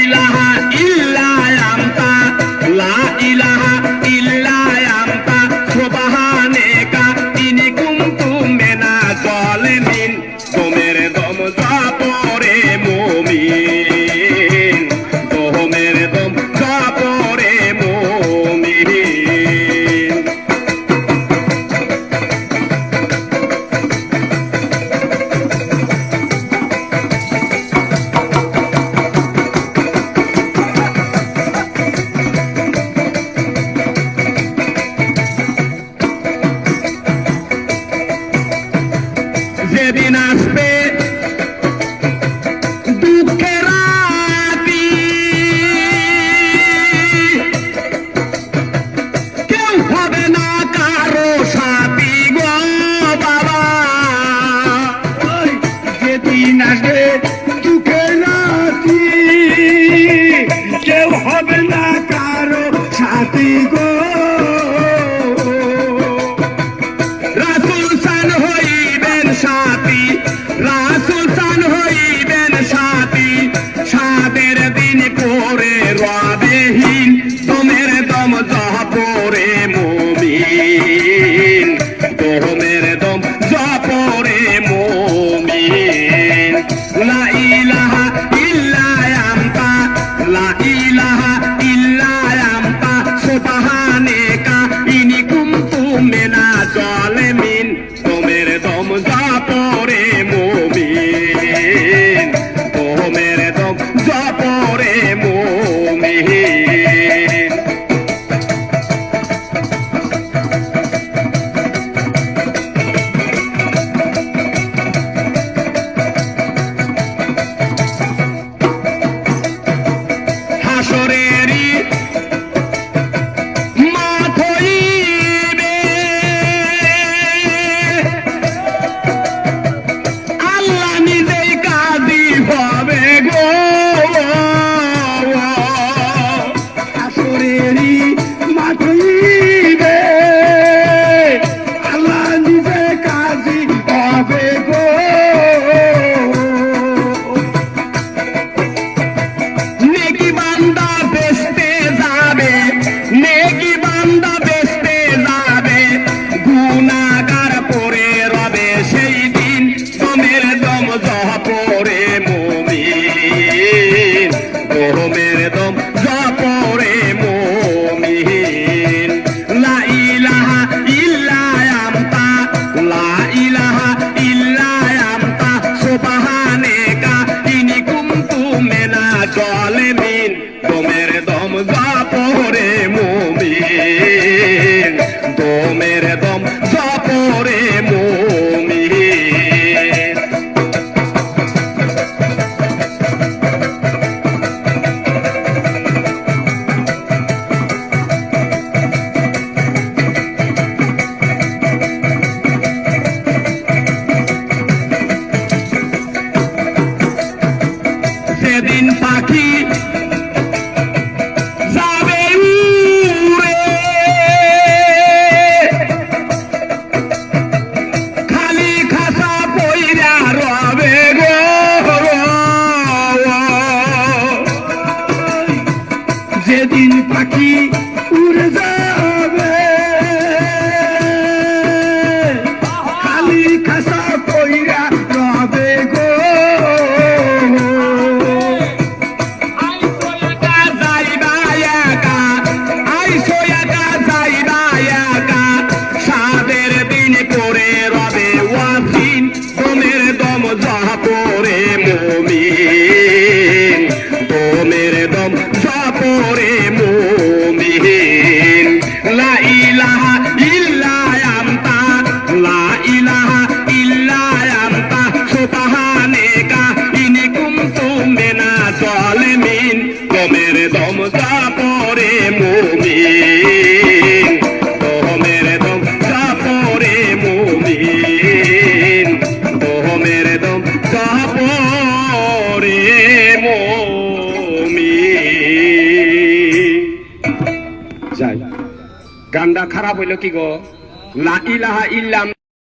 ইলাহা ইল্লা আনতা লা ইলাহা ইল্লা আনতা সুবহানাকা ইন্নী কুনতু মিনাজ জালিমিন তোমার দম জাপরে মুমিন তোমার দম জাপরে মুমিন যেদিন আসবে দুঃখের রাতি কেউ হবে না কারো সাথী গো বাবা যেদিন আসবে দুঃখের রাতি কেউ হবে না কারো সাথী গো রাসূল সান হইবেন সাথী রাসূল সান হইবেন সাথী সাদের দিন করে রবেহীন তোমার দম জপরে মুমিন তোমার দম জপরে মুমিন লা ইলাহা ইল্লা আনতা লা ইলাহা ইল্লা আনতা সুবহানাকা ইন্নী কুনতু মিনাজ জালিমিন তোমার দম জাপরে মুমিন তোমার দম জাপরে মুমিন হাসরেরই মাঠ হইবে আল্লাহ নিজেই কাজী হবে গো হাসরেরই মাঠ হইবে আল্লাহ নিজে কাজী হবে গো নেকি বান্দা বেচতে যাবে নেকি বান্দা বেচতে যাবে গুনাহগার পড়ে রবে সেই দিন তোমার দম জপরে মুমিন তোমার দম জপরে মুমিন লা ইলাহা ইল্লা আনতা লা ইলাহা ইল্লা আনতা সুবহানাকা ইন্নী কুনতু মিনাজ জালিমিন তোমার দম জাপরে মুমিন তোমার দম জাপরে মুমিন সেদিন পাখি যাবে উড়ে খালি খাসা পইরা রবে গো যেদিন পাখি উড়ে যাবে খালি খাসা পইরা রবে গো সাদের দিন করে রবে ওয়াসিন তোমার দম জাপরে মুমিন তোমার দম জাপরে মুমিন লা ইলাহা ইল্লা আনতা লা ইলাহা ইল্লা আনতা সুবহানাকা ইন্নী কুনতু মিনাজ জালিমিন তোমার দম জাপরে মুমিন তোমার দম জাপরে মুমিন তোমার দম জাপরে মুমিন যাই গানটা খারাপ হইল কি গো লা ইলাহা ইল্লা